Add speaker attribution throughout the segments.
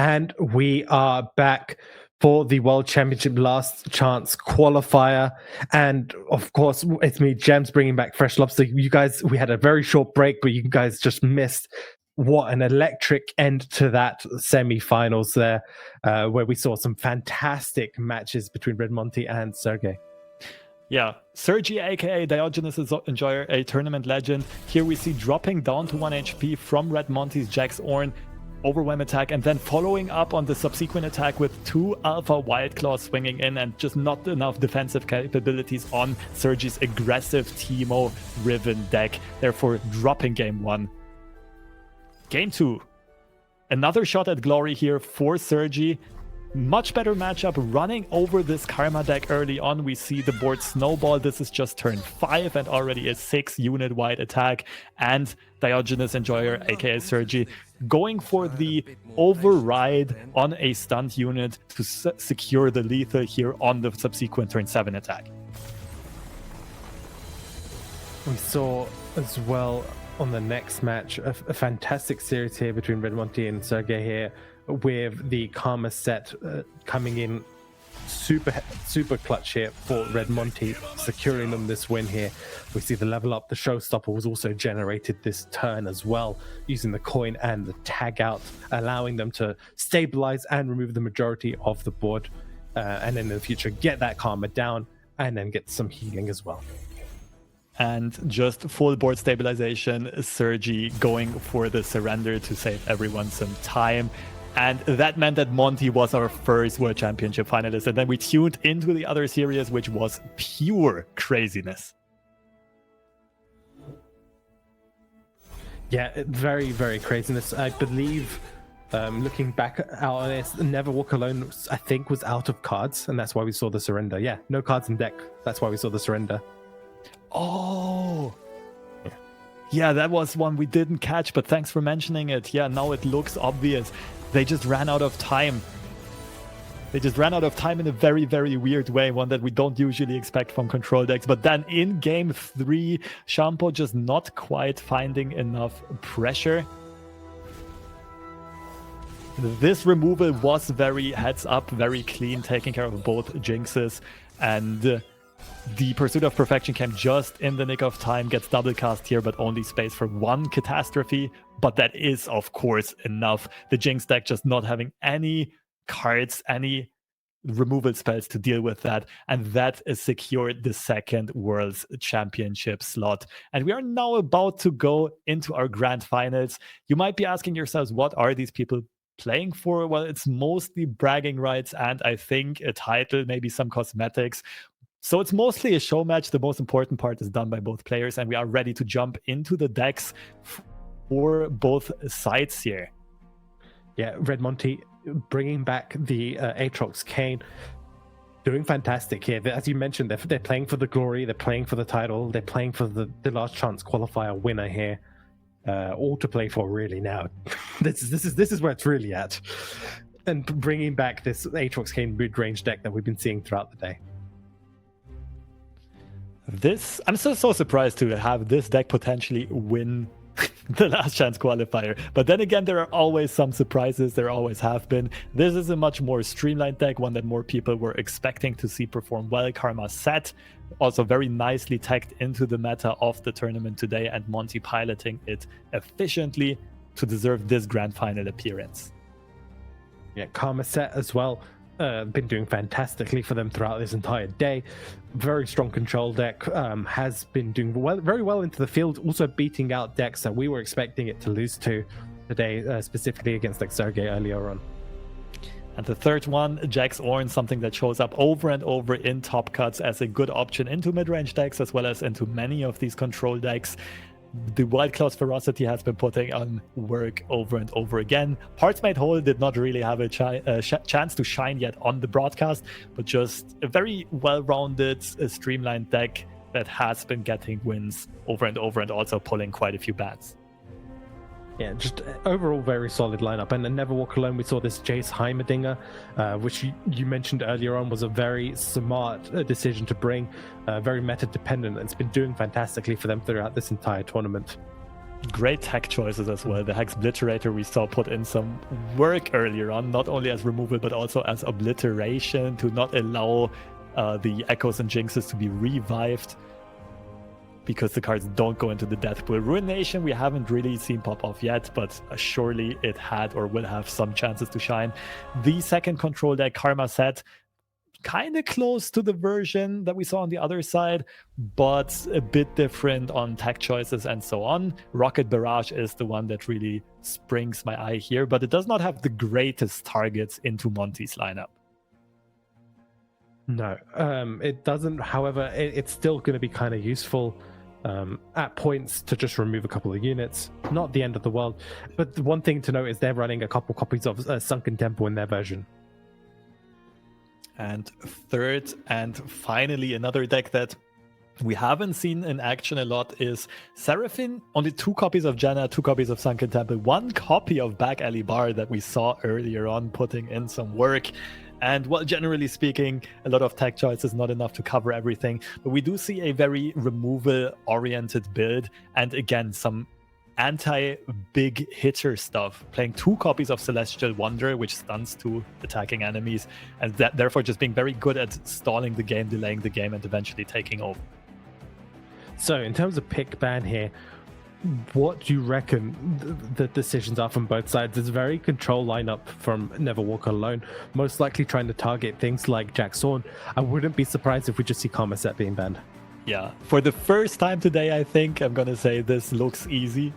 Speaker 1: And we are back for the World Championship Last Chance Qualifier. And of course, it's me, Gems, bringing back Fresh Lobster. You guys, we had a very short break, but you guys just missed what an electric end to that semi-finals there, where we saw some fantastic matches between Red Monty and Sergey.
Speaker 2: Yeah, Sergi, aka Diogenes Enjoyer, a tournament legend. Here we see dropping down to 1 HP from Red Monty's Jax Ornn overwhelm attack, and then following up on the subsequent attack with 2 Alpha Wild Claws swinging in, and just not enough defensive capabilities on Sergi's aggressive Teemo-driven deck, therefore dropping game 1. Game 2. Another shot at glory here for Sergi. Much better matchup, running over this Karma deck early on. We see the board snowball. This is just turn 5 and already a 6-unit wide attack. And Diogenes Enjoyer, aka Sergi, going for the override on a stunned unit to secure the lethal here on the subsequent turn 7 attack.
Speaker 1: We saw as well on the next match a fantastic series here between Red Monty and Sergey here, with the Karma set coming in super clutch here for Red Monty, securing them this win here. We see the level up, the showstopper was also generated this turn as well, using the coin and the tag out, allowing them to stabilize and remove the majority of the board, and then in the future get that Karma down and then get some healing as well.
Speaker 2: And just full board stabilization, Sergi going for the surrender to save everyone some time. And that meant that Monty was our first World Championship finalist. And then we tuned into the other series, which was pure craziness.
Speaker 1: Yeah, very, very craziness. I believe, looking back out on this, Never Walk Alone, I think, was out of cards. And that's why we saw the surrender. Yeah, no cards in deck. That's why we saw the surrender.
Speaker 2: Oh, yeah, that was one we didn't catch, but thanks for mentioning it. Yeah, now it looks obvious. They just ran out of time. They just ran out of time in a very, very weird way, one that we don't usually expect from control decks. But then in game 3, Shampoo just not quite finding enough pressure. This removal was very heads up, very clean, taking care of both Jinxes, and the Pursuit of Perfection came just in the nick of time, gets double cast here, but only space for 1 Catastrophe. But that is, of course, enough. The Jinx deck just not having any cards, any removal spells to deal with that. And that is secured the second World's Championship slot. And we are now about to go into our grand finals. You might be asking yourselves, what are these people playing for? Well, it's mostly bragging rights and I think a title, maybe some cosmetics. So it's mostly a show match. The most important part is done by both players, and we are ready to jump into the decks for both sides here.
Speaker 1: Yeah, Red Monty bringing back the Aatrox Kayn, doing fantastic here. As you mentioned, they're playing for the glory, they're playing for the title, they're playing for the last chance qualifier winner here. All to play for really now. This is where it's really at. And bringing back this Aatrox Kayn mid-range deck that we've been seeing throughout the day.
Speaker 2: I'm so surprised to have this deck potentially win the last chance qualifier. But then again, there are always some surprises. There always have been. This is a much more streamlined deck, one that more people were expecting to see perform well. Karma set also very nicely tagged into the meta of the tournament today, and Monty piloting it efficiently to deserve this grand final appearance.
Speaker 1: Yeah, Karma set as well. Been doing fantastically for them throughout this entire day. Very strong control deck, has been doing very well into the field, also beating out decks that we were expecting it to lose to today, specifically against like Sergey earlier on.
Speaker 2: And the third one, Jax Ornn, something that shows up over and over in top cuts as a good option into mid-range decks as well as into many of these control decks. The Wild Claw's Ferocity has been putting on work over and over again. Parts Made Whole did not really have a chance to shine yet on the broadcast, but just a very well-rounded, streamlined deck that has been getting wins over and over and also pulling quite a few bats.
Speaker 1: Yeah, just overall very solid lineup. And then Never Walk Alone, we saw this Jace Heimerdinger, which you mentioned earlier on was a very smart decision to bring, very meta dependent. It's been doing fantastically for them throughout this entire tournament.
Speaker 2: Great tech choices as well. The Hex Obliterator we saw put in some work earlier on, not only as removal but also as obliteration to not allow the Echoes and Jinxes to be revived because the cards don't go into the death pool. Ruination we haven't really seen pop off yet, but surely it had or will have some chances to shine. The second control deck, Karma Set, kind of close to the version that we saw on the other side, but a bit different on tech choices and so on. Rocket Barrage is the one that really springs my eye here, but it does not have the greatest targets into Monty's lineup.
Speaker 1: No, it doesn't. However, it's still going to be kind of useful at points to just remove a couple of units. Not the end of the world. But the one thing to note is they're running a couple copies of Sunken Temple in their version.
Speaker 2: And third and finally, another deck that we haven't seen in action a lot is Seraphine. Only 2 copies of Janna, 2 copies of Sunken Temple, 1 copy of Back Alley Bar that we saw earlier on putting in some work. And well, generally speaking, a lot of tech choices, not enough to cover everything. But we do see a very removal-oriented build. And again, some anti-big hitter stuff. Playing 2 copies of Celestial Wonder, which stuns 2 attacking enemies. And that, therefore just being very good at stalling the game, delaying the game, and eventually taking over.
Speaker 1: So in terms of pick ban here, what do you reckon the decisions are from both sides? It's a very control lineup from Never Walk Alone, most likely trying to target things like Jack Sorn. I wouldn't be surprised if we just see Karma Set being banned.
Speaker 2: Yeah, for the first time today, I think I'm going to say this looks easy.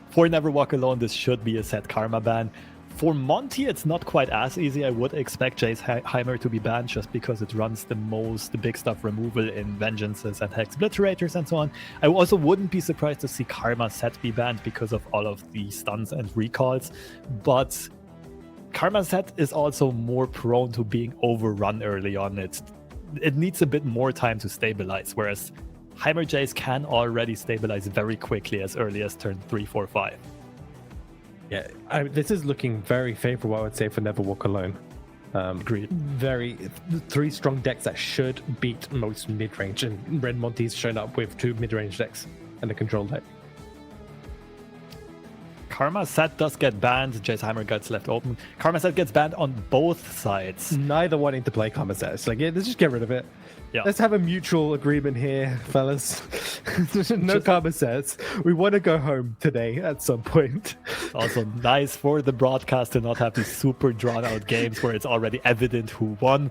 Speaker 2: For Never Walk Alone, this should be a set Karma ban. For Monty, it's not quite as easy. I would expect Jace Heimer to be banned just because it runs the big stuff removal in Vengeances and Hex Obliterators and so on. I also wouldn't be surprised to see Karma Set be banned because of all of the stuns and recalls. But Karma Set is also more prone to being overrun early on. It needs a bit more time to stabilize, whereas Heimer Jace can already stabilize very quickly as early as turn 3, 4, 5.
Speaker 1: Yeah, this is looking very favorable, I would say, for Never Walk Alone.
Speaker 2: Agreed.
Speaker 1: 3 strong decks that should beat most mid-range, and Red Monty's shown up with 2 mid-range decks and a control deck.
Speaker 2: Karma Set does get banned. Jace Heimer gets left open. Karma Set gets banned on both sides.
Speaker 1: Neither wanting to play Karma Set. It's like, yeah, let's just get rid of it.
Speaker 2: Yeah.
Speaker 1: Let's have a mutual agreement here, fellas. No Karma Sets. We want to go home today at some point.
Speaker 2: Also nice for the broadcast to not have these super drawn out games where it's already evident who won.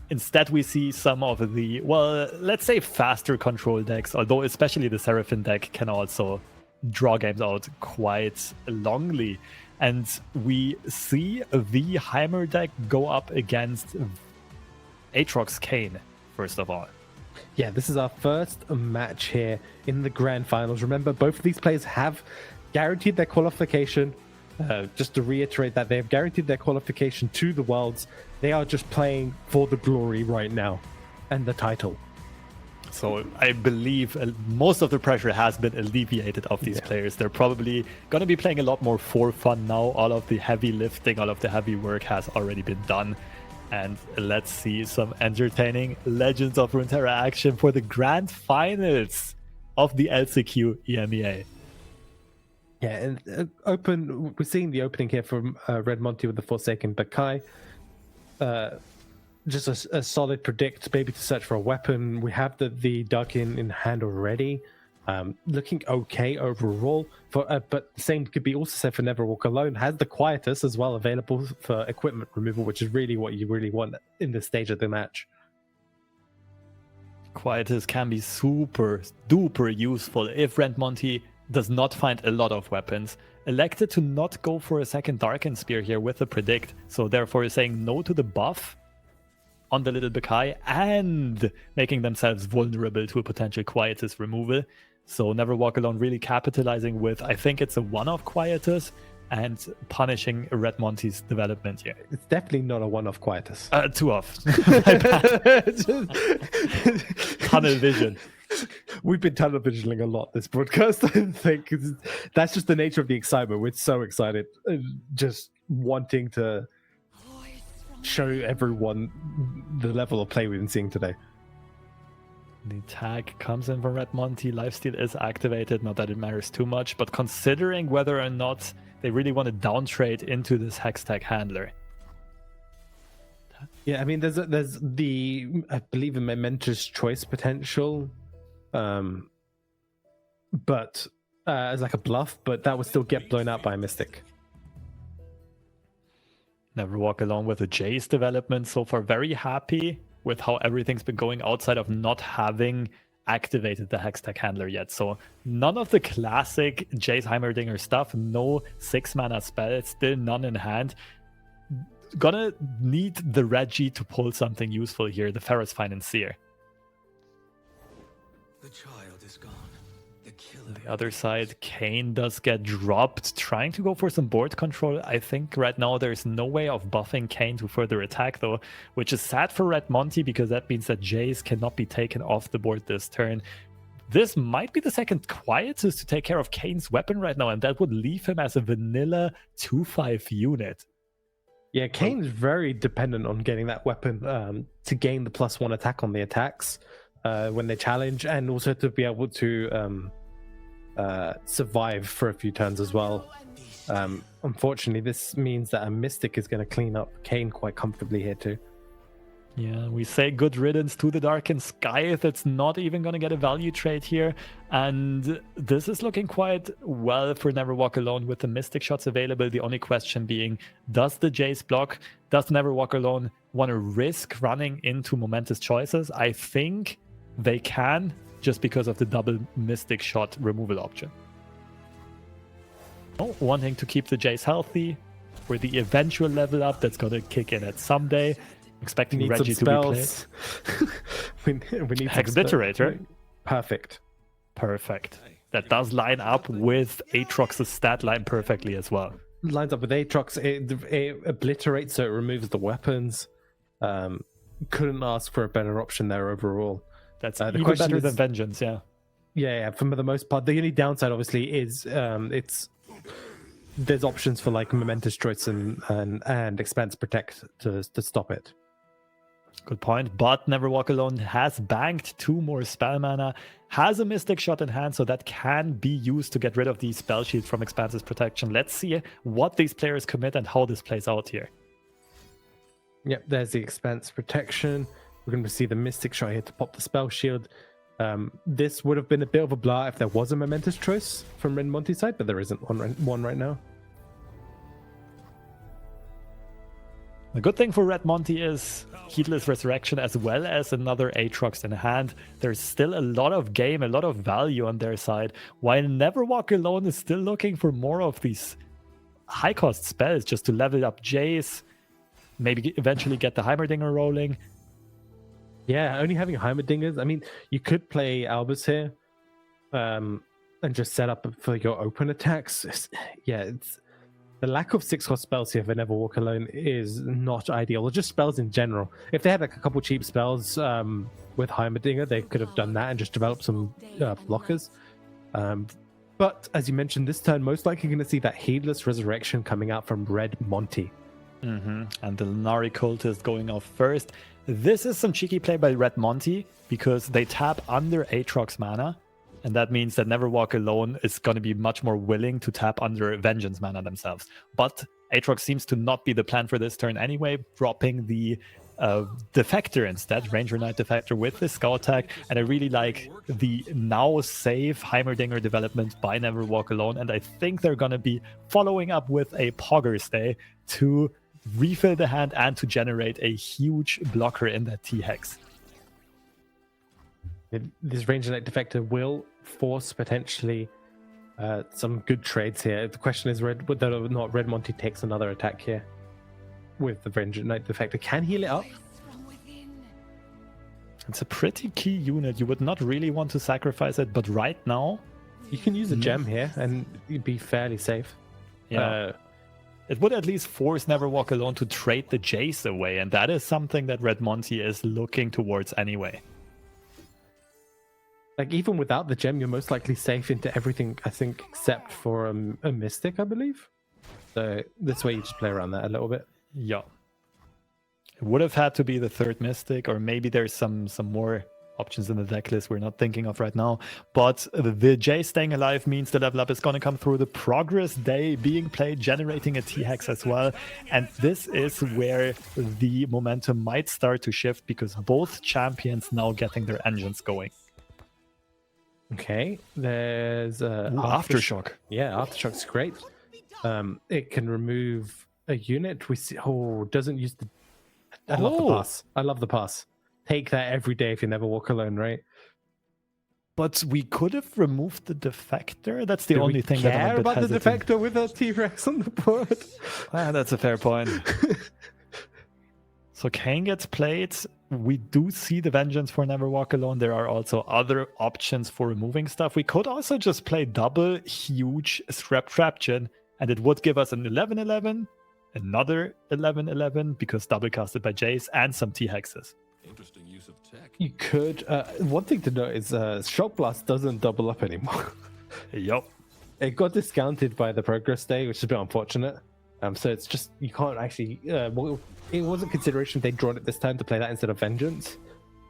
Speaker 2: Instead, we see some of the, well, let's say faster control decks, although especially the Seraphine deck can also draw games out quite longly. And we see the Heimer deck go up against Aatrox Kane, first of all.
Speaker 1: Yeah, this is our first match here in the grand finals. Remember, both of these players have guaranteed their qualification. Just to reiterate that, they have guaranteed their qualification to the Worlds. They are just playing for the glory right now and the title.
Speaker 2: So I believe most of the pressure has been alleviated of these players. They're probably going to be playing a lot more for fun now. All of the heavy lifting, all of the heavy work has already been done. And let's see some entertaining Legends of Runeterra action for the grand finals of the LCQ EMEA.
Speaker 1: Yeah, and we're seeing the opening here from Red Monty with the Forsaken Bakai. Just a solid predict, maybe to search for a weapon. We have the Darkin in hand already. Looking okay overall. But the same could be also said for Never Walk Alone. Has the Quietus as well available for equipment removal, which is really what you really want in this stage of the match.
Speaker 2: Quietus can be super duper useful if Red Monty does not find a lot of weapons. Elected to not go for a second Darkin Spear here with the predict, so therefore saying no to the buff on the little Bakai and making themselves vulnerable to a potential Quietus removal. So Never Walk Alone really capitalizing with, I think it's a one-off Quietus, and punishing Red Monty's development here.
Speaker 1: It's definitely not a one-off Quietus.
Speaker 2: 2-off. Tunnel vision.
Speaker 1: We've been tunnel visioning a lot this broadcast, I think. That's just the nature of the excitement. We're so excited. Just wanting to show everyone the level of play we've been seeing today.
Speaker 2: The tag comes in from Red Monty. Lifesteal is activated. Not that it matters too much, but considering whether or not they really want to downtrade into this Hex Tag handler.
Speaker 1: Yeah, I mean, there's the, I believe, a momentous choice potential, but as like a bluff, but that would still get blown out by a Mystic.
Speaker 2: Never Walk Alone with the Jace development so far. Very happy with how everything's been going outside of not having activated the Hextech handler yet. So none of the classic Jace Heimerdinger stuff. No 6-mana spell. Still none in hand. Gonna need the Reggie to pull something useful here. The Ferrous Financier.
Speaker 3: The child is gone. The killer.
Speaker 2: The other side, Kayn does get dropped, trying to go for some board control. I think right now there's no way of buffing Kayn to further attack though, which is sad for Red Monty because that means that Jace cannot be taken off the board this turn. This might be the second quietest to take care of Kayn's weapon right now, and that would leave him as a vanilla 2/5 unit.
Speaker 1: Yeah, Kayn's very dependent on getting that weapon to gain the +1 attack on the attacks when they challenge, and also to be able to survive for a few turns as well. Unfortunately, this means that a Mystic is going to clean up Kayn quite comfortably here too.
Speaker 2: Yeah, we say good riddance to the Darkened Sky. That's not even going to get a value trade here. And this is looking quite well for Never Walk Alone with the Mystic shots available. The only question being, does the Jace block? Does Never Walk Alone want to risk running into momentous choices? I think they can, just because of the double Mystic shot removal option. Oh, wanting to keep the Jace healthy for the eventual level up that's going to kick in at some day. Expecting Reggie to be played.
Speaker 1: we need
Speaker 2: Hex Obliterator.
Speaker 1: Perfect.
Speaker 2: That does line up with Aatrox's stat line perfectly as well.
Speaker 1: Lines up with Aatrox. It obliterates, so it removes the weapons. Couldn't ask for a better option there overall.
Speaker 2: That's even better than Vengeance, yeah.
Speaker 1: Yeah, for the most part. The only downside, obviously, is there's options for like Momentous Choice and Expense Protect to stop it.
Speaker 2: Good point, but Never Walk Alone has banked 2 more spell mana, has a Mystic shot in hand, so that can be used to get rid of the spell shield from Expanse's protection. Let's see what these players commit and how this plays out here.
Speaker 1: Yep, there's the Expanse protection. We're going to see the Mystic shot here to pop the spell shield. This would have been a bit of a blur if there was a momentous choice from Red Monty's side, but there isn't one right now.
Speaker 2: The good thing for Red Monty is Heedless Resurrection as well as another Aatrox in hand. There's still a lot of game, a lot of value on their side, while Never Walk Alone is still looking for more of these high-cost spells just to level up Jace, maybe eventually get the Heimerdinger rolling.
Speaker 1: Yeah, only having Heimerdingers. I mean, you could play Albus here and just set up for your open attacks. The lack of 6-cost spells here for Never Walk Alone is not ideal, or just spells in general. If they had like a couple cheap spells with Heimerdinger, they could have done that and just developed some blockers. But as you mentioned, this turn, most likely going to see that Heedless Resurrection coming out from Red Monty.
Speaker 2: And the Lunari Cultist going off first. This is some cheeky play by Red Monty because they tap under Aatrox mana. And that means that Never Walk Alone is going to be much more willing to tap under Vengeance mana themselves. But Aatrox seems to not be the plan for this turn anyway, dropping the Defector instead, Ranger Knight Defector with the Scout Tag. And I really like the now safe Heimerdinger development by Never Walk Alone. And I think they're going to be following up with a Pogger's Day to refill the hand and to generate a huge blocker in that T-Hex.
Speaker 1: This Ranger Knight Defector will force potentially some good trades here. The question is whether or not Red Monty takes another attack here with the Ranger Knight Defector. Can heal it up?
Speaker 2: It's a pretty key unit. You would not really want to sacrifice it, but right now...
Speaker 1: You can use a gem here and you'd be fairly safe.
Speaker 2: Yeah. It would at least force Never Walk Alone to trade the Jace away, and that is something that Red Monty is looking towards anyway.
Speaker 1: Like, even without the gem, you're most likely safe into everything, I think, except for a Mystic, I believe. So this way you just play around that a little bit.
Speaker 2: Yeah. It would have had to be the third Mystic, or maybe there's some more options in the deck list we're not thinking of right now. But the J staying alive means the level up is going to come through. The Progress Day being played, generating a T-Hex as well. And this is where the momentum might start to shift because both champions now getting their engines going.
Speaker 1: Okay, there's
Speaker 2: Aftershock.
Speaker 1: Yeah, Aftershock's great. It can remove a unit. We see. Oh, doesn't use the. I love the pass. I love the pass. Take that every day if you never walk alone, right?
Speaker 2: But we could have removed the Defector. That's the only thing that I'm a
Speaker 1: care
Speaker 2: bit
Speaker 1: about the
Speaker 2: hesitant.
Speaker 1: Defector with a T-Rex on the board.
Speaker 2: That's a fair point. So Kane gets played. We do see the Vengeance for Never Walk Alone. There are also other options for removing stuff. We could also just play double huge Scrap Traption, and it would give us an 11-11, another 11-11, because double casted by Jace, and some T-Hexes.
Speaker 3: Interesting use of tech.
Speaker 1: You could. One thing to note is Shock Blast doesn't double up anymore.
Speaker 2: Yup.
Speaker 1: It got discounted by the Progress Day, which is a bit unfortunate. So it's just, you can't actually, it wasn't consideration they'd drawn it this time to play that instead of Vengeance,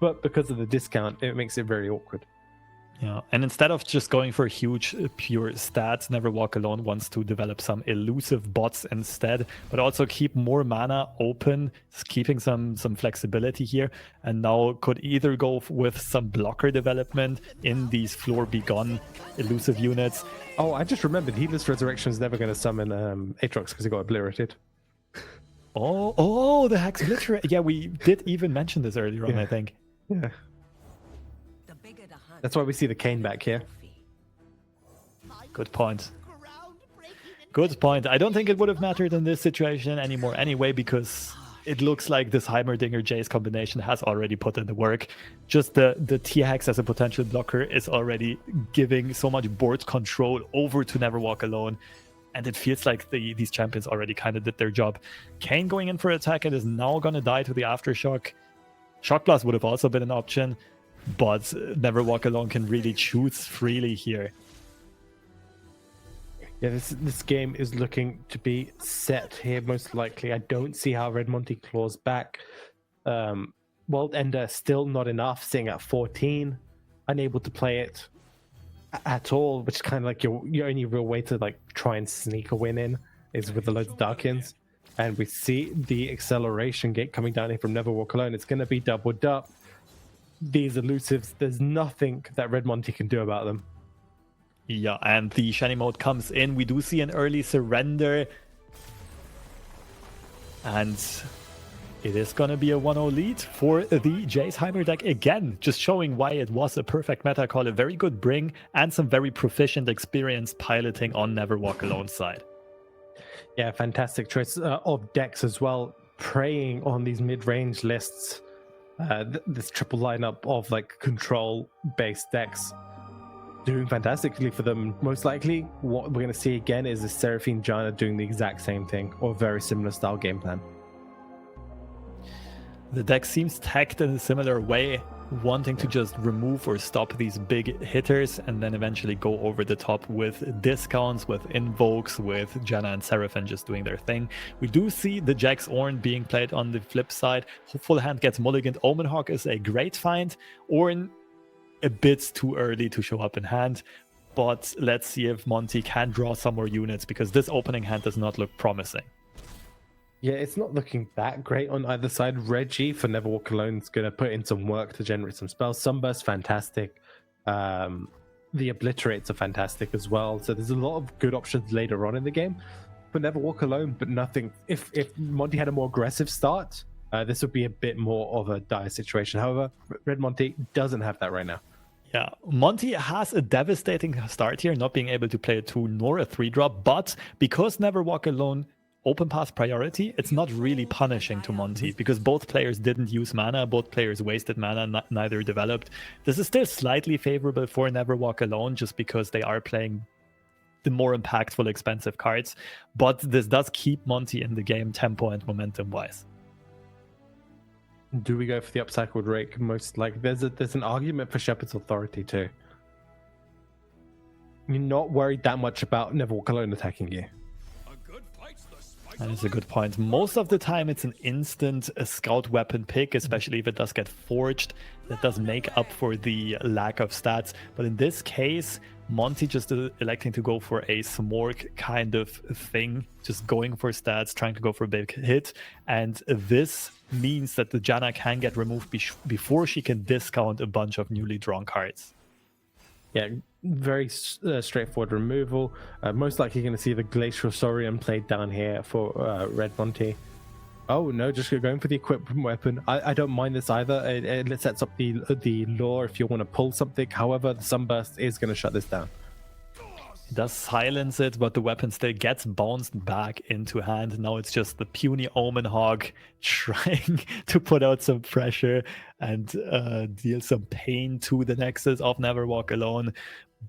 Speaker 1: but because of the discount, it makes it very awkward.
Speaker 2: Yeah, and instead of just going for huge pure stats, Never Walk Alone wants to develop some elusive bots instead, but also keep more mana open, keeping some flexibility here, and now could either go with some blocker development in these Floor Begone elusive units.
Speaker 1: Oh, I just remembered Heedless Resurrection is never going to summon Aatrox because he got obliterated.
Speaker 2: Oh, the Hex Obliterate. Yeah, we did even mention this earlier on, I think.
Speaker 1: Yeah. That's why we see the Kane back here.
Speaker 2: Good point. Good point. I don't think it would have mattered in this situation anymore anyway, because it looks like this Heimerdinger Jace combination has already put in the work. Just the T-Hex as a potential blocker is already giving so much board control over to Never Walk Alone. And it feels like these champions already kind of did their job. Kane going in for attack and is now going to die to the Aftershock. Shock Blast would have also been an option, but Never Walk Alone can really choose freely here.
Speaker 1: Yeah, this game is looking to be set here, most likely. I don't see how Red Monty claws back. World Ender still not enough, sitting at 14, unable to play it at all, which is kind of like your only real way to like try and sneak a win in is with the loads of Darkins. And we see the acceleration gate coming down here from Never Walk Alone. It's going to be doubled up. These elusives, there's nothing that Red Monty can do about them.
Speaker 2: Yeah, and the Shiny mode comes in. We do see an early surrender. And it is going to be a 1-0 lead for the Jace Heimer deck again, just showing why it was a perfect meta call, a very good bring, and some very proficient, experienced piloting on Never Walk Alone side.
Speaker 1: Yeah, fantastic choice of decks as well, preying on these mid-range lists. This triple lineup of like control-based decks doing fantastically for them. Most likely, what we're going to see again is the Seraphine Janna doing the exact same thing, or very similar style game plan.
Speaker 2: The deck seems tagged in a similar way, wanting to just remove or stop these big hitters and then eventually go over the top with discounts, with invokes, with Janna and Seraphine just doing their thing. We do see the Jax Ornn being played on the flip side. Full Hand gets mulliganed. Omenhawk is a great find. Ornn a bit too early to show up in hand, but let's see if Monty can draw some more units, because this opening hand does not look promising.
Speaker 1: Yeah, it's not looking that great on either side. Reggie for Never Walk Alone is going to put in some work to generate some spells. Sunburst, fantastic. The Obliterates are fantastic as well. So there's a lot of good options later on in the game for Never Walk Alone, but nothing. If Monty had a more aggressive start, this would be a bit more of a dire situation. However, Red Monty doesn't have that right now.
Speaker 2: Yeah, Monty has a devastating start here, not being able to play a 2 nor a 3-drop, but because Never Walk Alone open pass priority, it's not really punishing to Monty, because both players didn't use mana, both players wasted mana, neither developed. This is still slightly favorable for Never Walk Alone, just because they are playing the more impactful, expensive cards, but this does keep Monty in the game tempo and momentum-wise.
Speaker 1: Do we go for the upcycled rake? Most likely. There's an argument for Shepherd's Authority too. You're not worried that much about Never Walk Alone attacking you.
Speaker 2: That is a good point. Most of the time, it's an instant scout weapon pick, especially if it does get forged. That does make up for the lack of stats. But in this case, Monty just electing to go for a Smorg kind of thing, just going for stats, trying to go for a big hit. And this means that the Janna can get removed before she can discount a bunch of newly drawn cards.
Speaker 1: Yeah, very straightforward removal. Most likely going to see the Glacial Saurian played down here for Red Monty. Oh no, just going for the equipment weapon. I don't mind this either. It sets up the lore if you want to pull something. However, the Sunburst is going to shut this down.
Speaker 2: It does silence it, but the weapon still gets bounced back into hand. Now it's just the puny Omen Hog trying to put out some pressure and deal some pain to the Nexus of Never Walk Alone.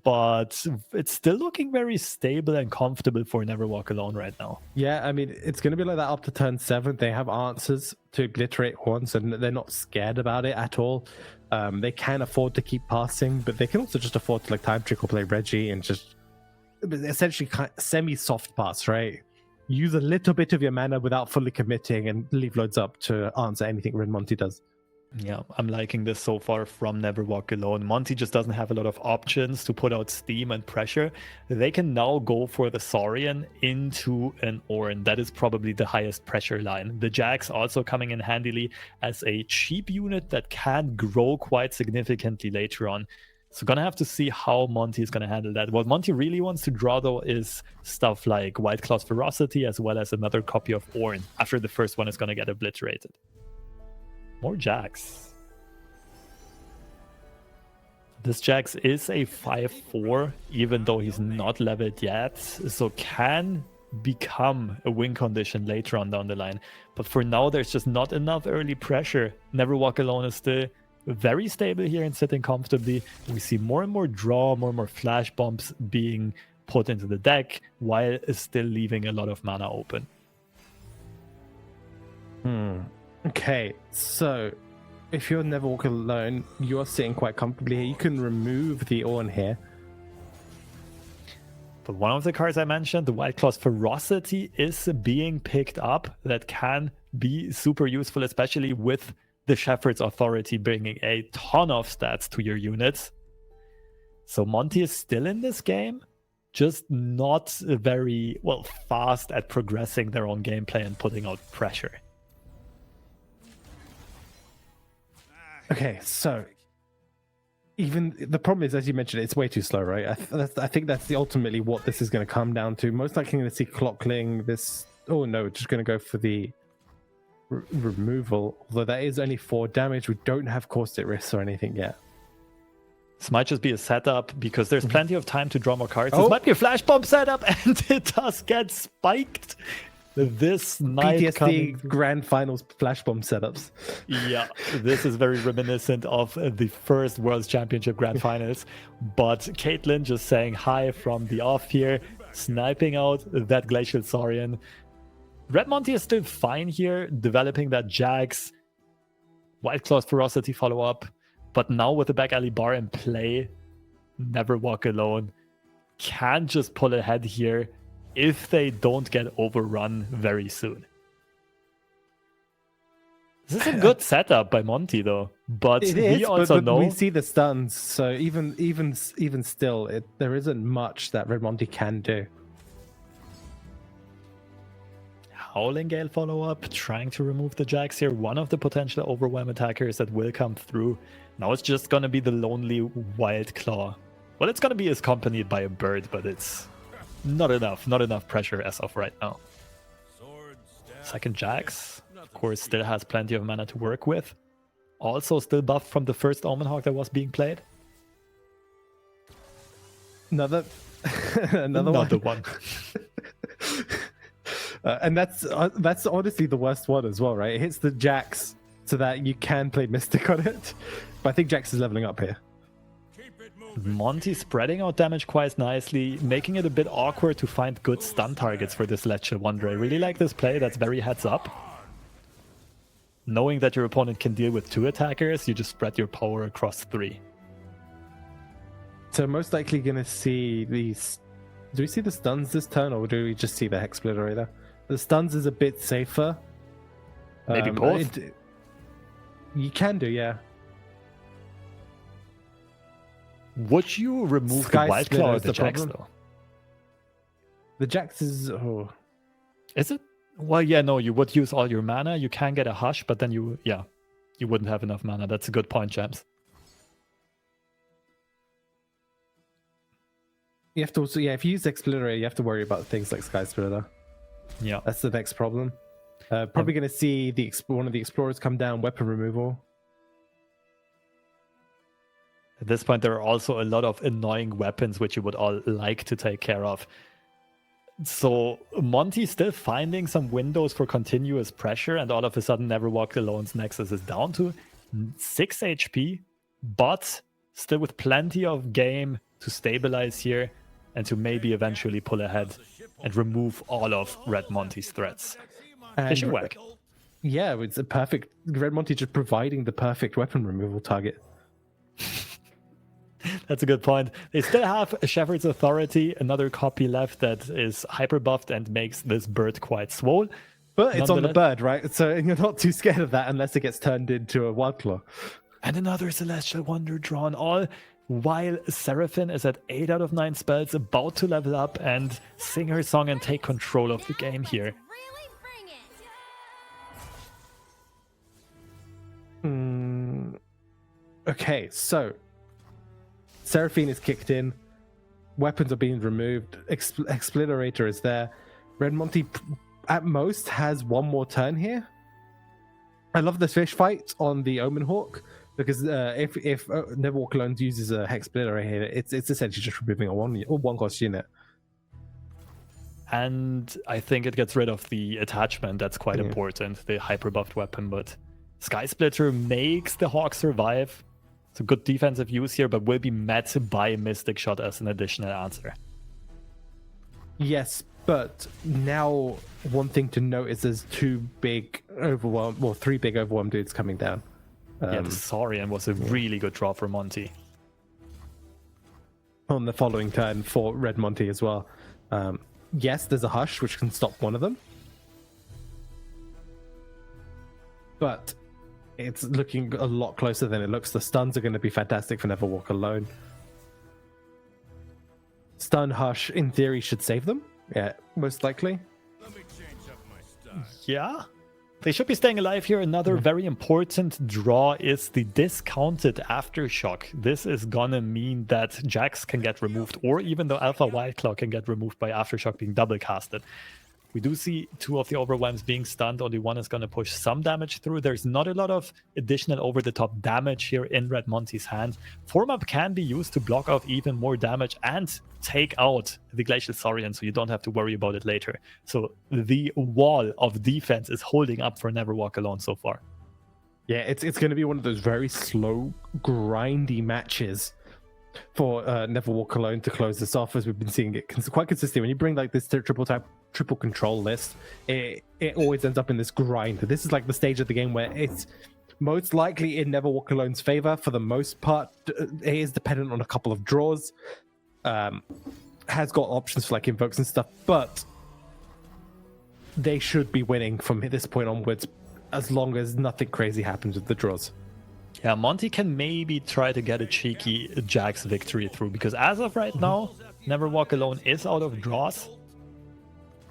Speaker 2: But it's still looking very stable and comfortable for Never Walk Alone right now.
Speaker 1: Yeah, I mean, it's going to be like that up to turn 7. They have answers to Glitterate Horns, and they're not scared about it at all. They can afford to keep passing, but they can also just afford to like time trick or play Reggie and just essentially semi-soft pass, right? Use a little bit of your mana without fully committing and leave loads up to answer anything Red Monty does.
Speaker 2: Yeah, I'm liking this so far from Never Walk Alone. Monty just doesn't have a lot of options to put out steam and pressure. They can now go for the Saurian into an Ornn. That is probably the highest pressure line. The Jax also coming in handily as a cheap unit that can grow quite significantly later on. So gonna have to see how Monty is gonna handle that. What Monty really wants to draw though is stuff like White Claw's Ferocity as well as another copy of Ornn after the first one is gonna get obliterated. More Jax. This Jax is a 5/4, even though he's not leveled yet, so can become a win condition later on down the line. But for now, there's just not enough early pressure. Never Walk Alone is still very stable here and sitting comfortably. We see more and more draw, more and more flash bombs being put into the deck, while still leaving a lot of mana open.
Speaker 1: Okay, so if you're Never Walk Alone, you're sitting quite comfortably here. You can remove the Ornn here.
Speaker 2: But one of the cards I mentioned, the White Claw's Ferocity, is being picked up. That can be super useful, especially with the Shepherd's Authority bringing a ton of stats to your units. So Monty is still in this game, just not very fast at progressing their own gameplay and putting out pressure.
Speaker 1: Okay, so even the problem is, as you mentioned, it's way too slow, right? I think that's ultimately what this is going to come down to. Most likely going to see Clockling this. Oh no, just going to go for the removal. Although that is only 4 damage, we don't have caustic risks or anything yet.
Speaker 2: This might just be a setup because there's plenty of time to draw more cards. This might be a flash bomb setup, and it does get spiked. This night
Speaker 1: PTSD Grand Finals flash bomb setups.
Speaker 2: Yeah, this is very reminiscent of the first World Championship Grand Finals. But Caitlyn just saying hi from the off here, sniping out that Glacial Saurian. Red Monty is still fine here, developing that Jax, White Claw's Ferocity follow-up. But now with the back alley bar in play, Never Walk Alone can just pull ahead here if they don't get overrun very soon. This is a good setup by Monty, though. But we also know
Speaker 1: we see the stuns, so even still, there isn't much that Red Monty can do.
Speaker 2: Howling Gale follow-up, trying to remove the Jax here. One of the potential overwhelm attackers that will come through. Now it's just going to be the lonely Wild Claw. Well, it's going to be accompanied by a bird, but it's not enough pressure as of right now. Second Jax, of course, still has plenty of mana to work with. Also still buffed from the first Omen Hawk that was being played.
Speaker 1: Another one. And that's honestly the worst one as well, right? It hits the Jax so that you can play Mystic on it. But I think Jax is leveling up here.
Speaker 2: Monty spreading out damage quite nicely, making it a bit awkward to find good stun targets for this Celestial Wanderer. I really like this play, that's very heads up. Knowing that your opponent can deal with 2 attackers, you just spread your power across 3.
Speaker 1: So most likely going to see these... Do we see the stuns this turn, or do we just see the Hex Splitter either? The stuns is a bit safer.
Speaker 2: Maybe both?
Speaker 1: You can do, yeah.
Speaker 2: Would you remove
Speaker 1: Sky
Speaker 2: the Wild
Speaker 1: Splitter
Speaker 2: Claw or
Speaker 1: is
Speaker 2: the
Speaker 1: the
Speaker 2: Jax,
Speaker 1: problem.
Speaker 2: though?
Speaker 1: The Jax is... Oh.
Speaker 2: Is it? Well, yeah, no, you would use all your mana. You can get a Hush, but then you wouldn't have enough mana. That's a good point, James.
Speaker 1: You have to also... Yeah, if you use Explorer, you have to worry about things like Sky Splitter.
Speaker 2: Yeah.
Speaker 1: That's the next problem. Probably going to see one of the Explorers come down, weapon removal.
Speaker 2: At this point, there are also a lot of annoying weapons which you would all like to take care of. So Monty still finding some windows for continuous pressure, and all of a sudden Neverwalk Alone's Nexus is down to 6 HP, but still with plenty of game to stabilize here and to maybe eventually pull ahead and remove all of Red Monty's threats. Fishing Whack.
Speaker 1: Yeah, it's a perfect... Red Monty just providing the perfect weapon removal target.
Speaker 2: That's a good point. They still have a Shepherd's Authority, another copy left that is hyper buffed and makes this bird quite swole.
Speaker 1: But it's on the bird, right? So you're not too scared of that unless it gets turned into a Wildclaw.
Speaker 2: And another Celestial Wonder drawn, all while Seraphine is at 8 out of 9 spells, about to level up and sing her song and take control of the game here.
Speaker 1: Okay, so Seraphine is kicked in, weapons are being removed, Explorator is there. Red Monty at most has one more turn here. I love the fish fight on the Omen Hawk because if Neverwalk Alone uses a Hexsplitter here, it's essentially just removing a one cost unit.
Speaker 2: And I think it gets rid of the attachment. That's quite important, the hyper buffed weapon. But Sky Splitter makes the Hawk survive. It's a good defensive use here, but will be met by Mystic Shot as an additional answer.
Speaker 1: Yes, but now one thing to note is there's three big Overwhelm dudes coming down.
Speaker 2: Yeah, the Saurian was a really good draw for Monty.
Speaker 1: On the following turn for Red Monty as well. Yes, there's a Hush, which can stop one of them. But it's looking a lot closer than it looks. The stuns are going to be fantastic for Neverwalk Alone. Stun Hush, in theory, should save them. Yeah, most likely.
Speaker 2: Yeah, they should be staying alive here. Another very important draw is the discounted Aftershock. This is gonna mean that Jax can get removed, or even the Alpha Wildclaw can get removed by Aftershock being double casted. We do see 2 of the Overwhelms being stunned. Only one is going to push some damage through. There's not a lot of additional over-the-top damage here in Red Monty's hand. Form Up can be used to block off even more damage and take out the Glacial Saurian, so you don't have to worry about it later. So the wall of defense is holding up for Neverwalk Alone so far.
Speaker 1: Yeah, it's going to be one of those very slow, grindy matches for Neverwalk Alone to close this off, as we've been seeing it quite consistent. When you bring like this triple control list, it always ends up in this grind. This is like the stage of the game where it's most likely in Neverwalk Alone's favor. For the most part, it is dependent on a couple of draws. Has got options for like invokes and stuff, but they should be winning from this point onwards, as long as nothing crazy happens with the draws.
Speaker 2: Yeah, Monty can maybe try to get a cheeky Jax victory through, because as of right now, Neverwalk Alone is out of draws.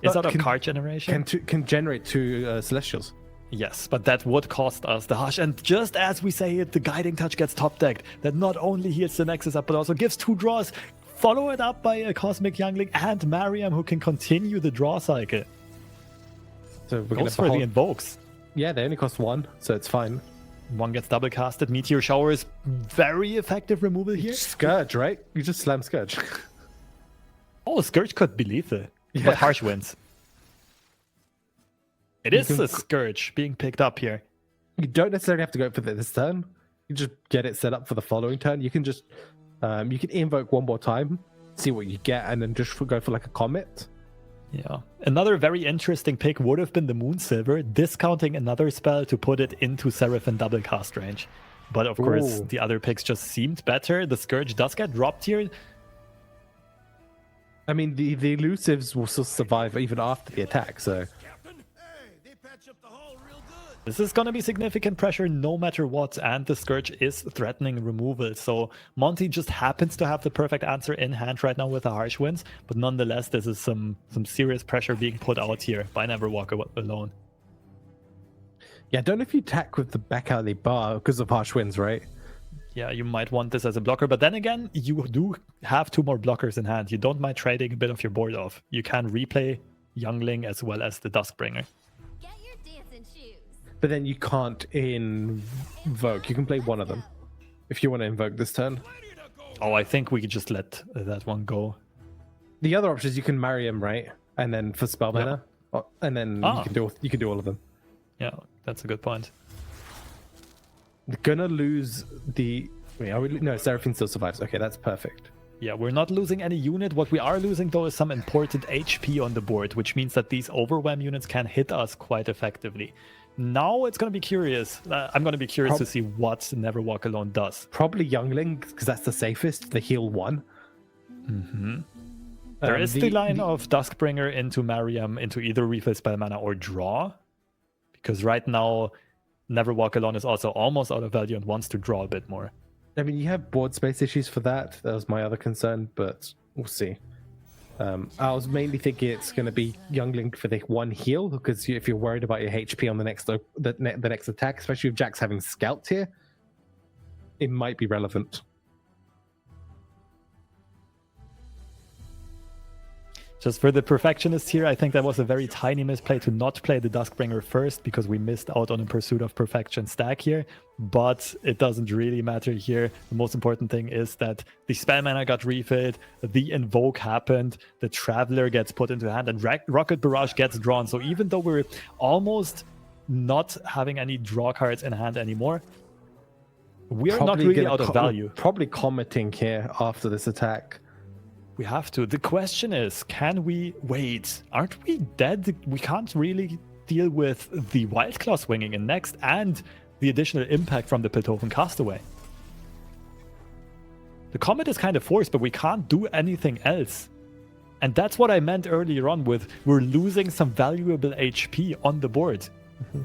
Speaker 2: It's out of card generation.
Speaker 1: Can generate 2 Celestials.
Speaker 2: Yes, but that would cost us the Hush. And just as we say it, the Guiding Touch gets top decked. That not only heals the Nexus up, but also gives 2 draws. Follow it up by a Cosmic Youngling and Mariam, who can continue the draw cycle.
Speaker 1: So we're
Speaker 2: Goes for the Invokes.
Speaker 1: Yeah, they only cost 1, so it's fine.
Speaker 2: 1 gets double casted. Meteor Shower is very effective removal here.
Speaker 1: Scourge, right? You just slam Scourge.
Speaker 2: Oh, Scourge could be lethal.
Speaker 1: Yeah.
Speaker 2: But Harsh wins. It is a Scourge being picked up here.
Speaker 1: You don't necessarily have to go for this turn. You just get it set up for the following turn. You can just you can invoke one more time, see what you get, and then just go for like a comet.
Speaker 2: Yeah. Another very interesting pick would have been the Moonsilver, discounting another spell to put it into Seraphine double cast range. But of course, the other picks just seemed better. The Scourge does get dropped here.
Speaker 1: I mean, the elusives will still survive even after the attack, so
Speaker 2: This is going to be significant pressure no matter what, and the Scourge is threatening removal. So Monty just happens to have the perfect answer in hand right now with the Harsh Winds, but nonetheless, this is some serious pressure being put out here by Neverwalk Alone.
Speaker 1: Yeah, I don't know if you attack with the back alley bar because of Harsh Winds, right?
Speaker 2: Yeah, you might want this as a blocker, but then again, you do have 2 more blockers in hand. You don't mind trading a bit of your board off. You can replay Youngling as well as the Duskbringer.
Speaker 4: Get your dancing shoes.
Speaker 1: But then you can't invoke. You can play one of them if you want to invoke this turn.
Speaker 2: Oh, I think we could just let that one go.
Speaker 1: The other option is you can marry him, right? And then for spell mana, and then you can do all of them.
Speaker 2: Yeah, that's a good point.
Speaker 1: They're gonna lose the. Wait, are we? No, Seraphine still survives. Okay, that's perfect.
Speaker 2: Yeah, we're not losing any unit. What we are losing, though, is some important HP on the board, which means that these overwhelm units can hit us quite effectively. Now it's going to be curious. I'm going to be curious to see what Neverwalk Alone does.
Speaker 1: Probably Youngling, because that's the safest. The heal 1.
Speaker 2: Mm-hmm. There is the line of Duskbringer into Mariam, into either refill spell mana or draw. Because right now, Neverwalk Alone is also almost out of value and wants to draw a bit more.
Speaker 1: I mean, you have board space issues for that. That was my other concern, but we'll see. I was mainly thinking it's going to be Youngling for the 1 heal, because if you're worried about your HP on the next attack, especially if Jack's having Scout here, it might be relevant.
Speaker 2: Just for the perfectionists here, I think that was a very tiny misplay to not play the Duskbringer first, because we missed out on a Pursuit of Perfection stack here. But it doesn't really matter here. The most important thing is that the spell mana got refilled, the Invoke happened, the Traveler gets put into hand, and Rocket Barrage gets drawn. So even though we're almost not having any draw cards in hand anymore, we're not really out of value.
Speaker 1: Probably commenting here after this attack.
Speaker 2: We have to. The question is, can we wait? Aren't we dead? We can't really deal with the Wildclaw swinging in next and the additional impact from the Piltover Castaway. The Comet is kind of forced, but we can't do anything else. And that's what I meant earlier on with we're losing some valuable HP on the board.
Speaker 1: Mm-hmm.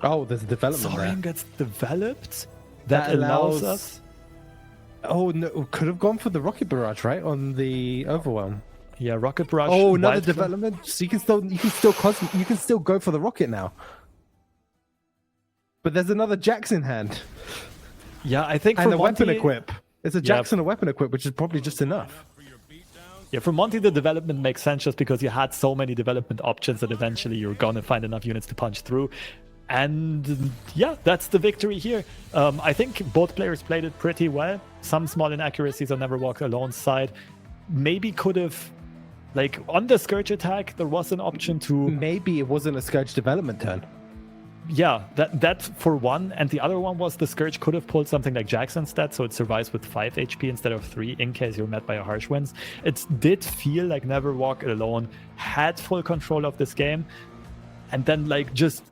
Speaker 1: Oh, there's a development there.
Speaker 2: Saurian gets developed? That allows us...
Speaker 1: Oh no! Could have gone for the Rocket Barrage, right, on the Overwhelm.
Speaker 2: Yeah, Rocket Barrage.
Speaker 1: Oh, another development. So you can still go for the Rocket now. But there's another Jax in hand.
Speaker 2: Yeah, I think
Speaker 1: and
Speaker 2: for
Speaker 1: a
Speaker 2: Monty,
Speaker 1: weapon equip. It's a Jax and a weapon equip, which is probably just enough.
Speaker 2: Yeah, for Monty, the development makes sense just because you had so many development options that eventually you're gonna find enough units to punch through. And yeah, that's the victory here. I think both players played it pretty well. Some small inaccuracies on Neverwalk Alone's side. Maybe could have, like, on the Scourge attack, there was an option to...
Speaker 1: Maybe it wasn't a Scourge development turn.
Speaker 2: Yeah, that for one. And the other one was the Scourge could have pulled something like Jax instead, so it survives with 5 HP instead of 3 in case you're met by a Harsh Winds. It did feel like Neverwalk Alone had full control of this game. And then, like, just...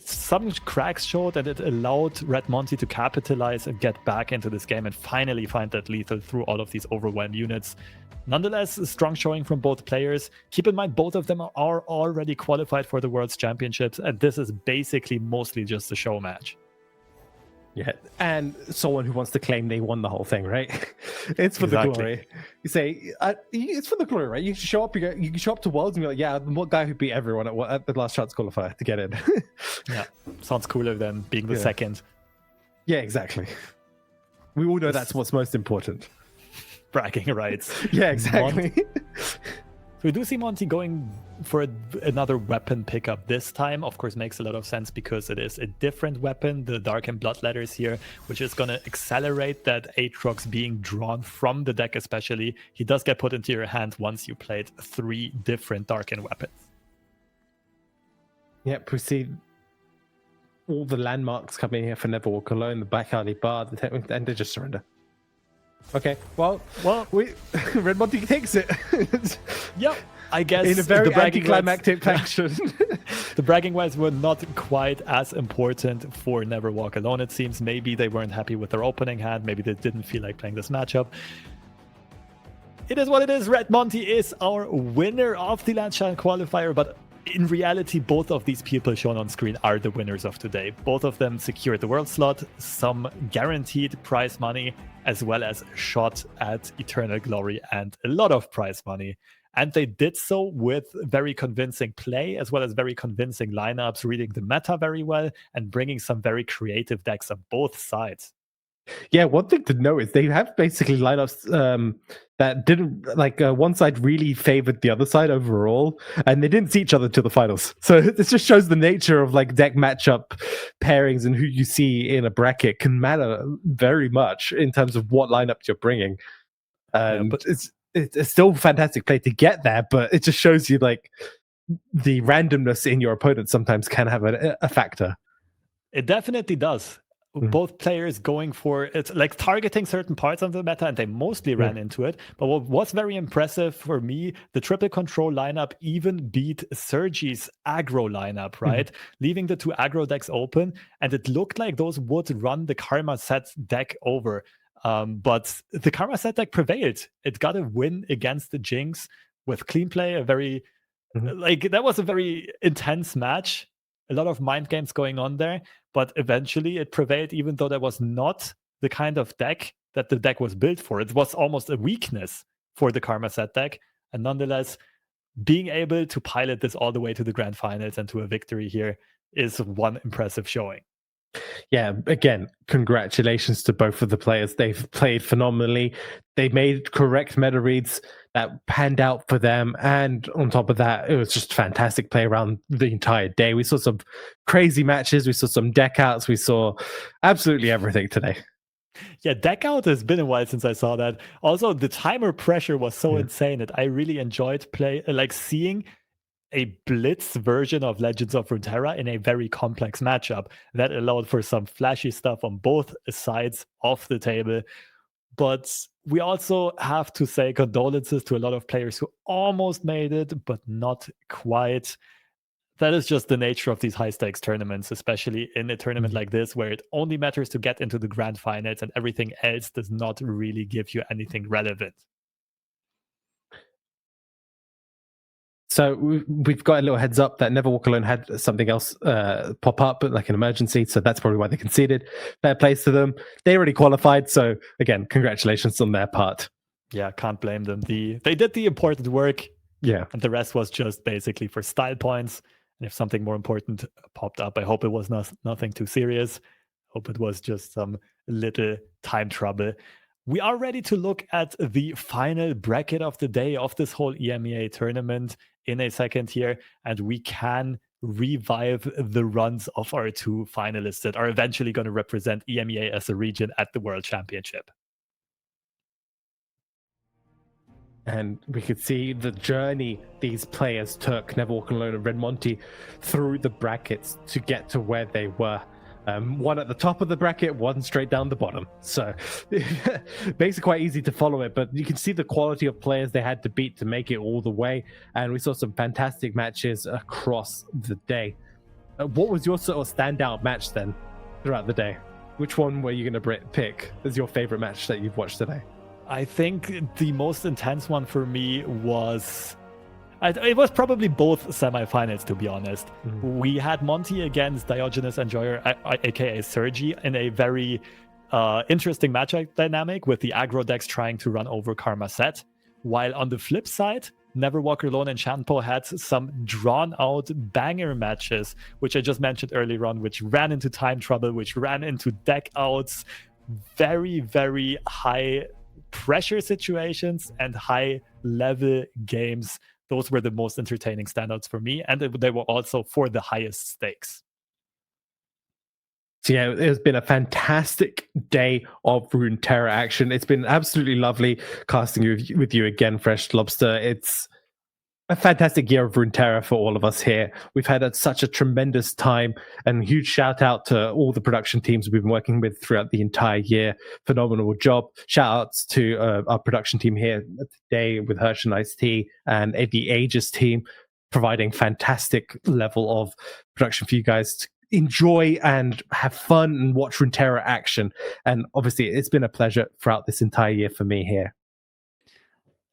Speaker 2: some cracks showed, and it allowed Red Monty to capitalize and get back into this game and finally find that lethal through all of these overwhelmed units. Nonetheless, a strong showing from both players. Keep in mind, both of them are already qualified for the World's Championships, and this is basically mostly just a show match.
Speaker 1: Yeah, and someone who wants to claim they won the whole thing, right? It's for the glory. You say it's for the glory, right? You show up. You can show up to Worlds and be like, "Yeah, the guy who beat everyone at the last chance qualifier to get in."
Speaker 2: Yeah, sounds cooler than being the second.
Speaker 1: Yeah, exactly. We all know that's what's most important.
Speaker 2: Bragging rights.
Speaker 1: Yeah, exactly.
Speaker 2: So we do see Monty going for another weapon pickup this time. Of course, makes a lot of sense because it is a different weapon, the Darkened Bloodletters here, which is going to accelerate that Aatrox being drawn from the deck especially. He does get put into your hand once you played 3 different Darkened weapons.
Speaker 1: Yep, we see all the landmarks coming here for Neverwalk Alone, the back alley bar, and they just surrender. Okay, well, Red Monty takes it.
Speaker 2: Yeah, I guess
Speaker 1: in a very
Speaker 2: the
Speaker 1: anticlimactic fashion.
Speaker 2: The bragging rights were not quite as important for Neverwalk Alone, it seems. Maybe they weren't happy with their opening hand. Maybe they didn't feel like playing this matchup. It is what it is. Red Monty is our winner of the Landshine Qualifier, but in reality, both of these people shown on screen are the winners of today. Both of them secured the world slot, some guaranteed prize money, as well as a shot at eternal glory and a lot of prize money. And they did so with very convincing play, as well as very convincing lineups, reading the meta very well, and bringing some very creative decks on both sides.
Speaker 1: Yeah, one thing to note is they have basically lineups that didn't one side really favored the other side overall, and they didn't see each other till the finals. So this just shows the nature of like deck matchup pairings and who you see in a bracket can matter very much in terms of what lineup you're bringing. But it's still fantastic play to get there, but it just shows you like the randomness in your opponent sometimes can have a factor.
Speaker 2: It definitely does. Both players going for it's like targeting certain parts of the meta, and they mostly ran into it. But what was very impressive for me, the triple control lineup even beat Sergi's aggro lineup, right? Leaving the two aggro decks open, and it looked like those would run the Karma set deck over. But the Karma set deck prevailed. It got a win against the Jinx with clean play. A very that was a very intense match. A lot of mind games going on there, but eventually it prevailed, even though that was not the kind of deck that the deck was built for. It was almost a weakness for the Karma set deck. And nonetheless, being able to pilot this all the way to the grand finals and to a victory here is one impressive showing.
Speaker 1: Yeah, again, congratulations to both of the players. They've played phenomenally. They made correct meta reads that panned out for them. And on top of that, it was just fantastic play around the entire day. We saw some crazy matches. We saw some deck outs. We saw absolutely everything today.
Speaker 2: Yeah, deck out has been a while since I saw that. Also, the timer pressure was so insane that I really enjoyed seeing a blitz version of Legends of Runeterra in a very complex matchup that allowed for some flashy stuff on both sides of the table. But we also have to say condolences to a lot of players who almost made it, but not quite. That is just the nature of these high stakes tournaments, especially in a tournament like this, where it only matters to get into the grand finals and everything else does not really give you anything relevant.
Speaker 1: So we've got a little heads up that Never Walk Alone had something else pop up, like an emergency. So that's probably why they conceded. Fair plays to them. They already qualified. So again, congratulations on their part.
Speaker 2: Yeah, can't blame them. They did the important work.
Speaker 1: Yeah.
Speaker 2: And the rest was just basically for style points. And if something more important popped up, I hope it was nothing too serious. Hope it was just some little time trouble. We are ready to look at the final bracket of the day of this whole EMEA tournament in a second here, and we can revive the runs of our two finalists that are eventually going to represent EMEA as a region at the World Championship.
Speaker 1: And we could see the journey these players took, Never Walk Alone and Red Monty, through the brackets to get to where they were. One at the top of the bracket, one straight down the bottom. So makes it quite easy to follow it, but you can see the quality of players they had to beat to make it all the way. And we saw some fantastic matches across the day. What was your sort of standout match then throughout the day? Which one were you going to pick as your favorite match that you've watched today?
Speaker 2: I think the most intense one for me was... It was probably both semifinals, to be honest. We had Monty against Diogenes Enjoyer, aka Sergi, in a very interesting matchup dynamic with the aggro decks trying to run over Karma set. While on the flip side, Never Walk Alone and Shanpo had some drawn-out banger matches, which I just mentioned earlier on, which ran into time trouble, which ran into deck outs, very, very high pressure situations and high-level games. Those were the most entertaining standouts for me, and they were also for the highest stakes.
Speaker 1: So yeah, it has been a fantastic day of Runeterra action. It's been absolutely lovely casting with you again, Fresh Lobster. It's a fantastic year of Runeterra for all of us here. We've had such a tremendous time, and huge shout out to all the production teams we've been working with throughout the entire year. Phenomenal job. Shout outs to our production team here today with Hirsch and Ice-T and the Aegis team, providing fantastic level of production for you guys to enjoy and have fun and watch Runeterra action. And obviously it's been a pleasure throughout this entire year for me here.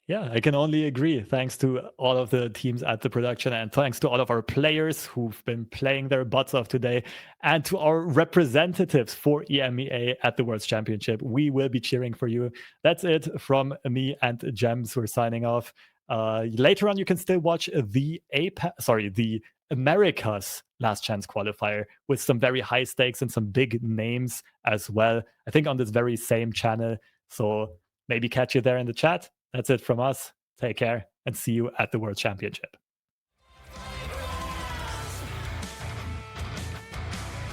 Speaker 2: Yeah, I can only agree. Thanks to all of the teams at the production, and thanks to all of our players who've been playing their butts off today, and to our representatives for EMEA at the World Championship. We will be cheering for you. That's it from me and Gems. We're signing off. Later on, you can still watch the the America's Last Chance qualifier with some very high stakes and some big names as well. I think on this very same channel. So maybe catch you there in the chat. That's it from us. Take care and see you at the World Championship.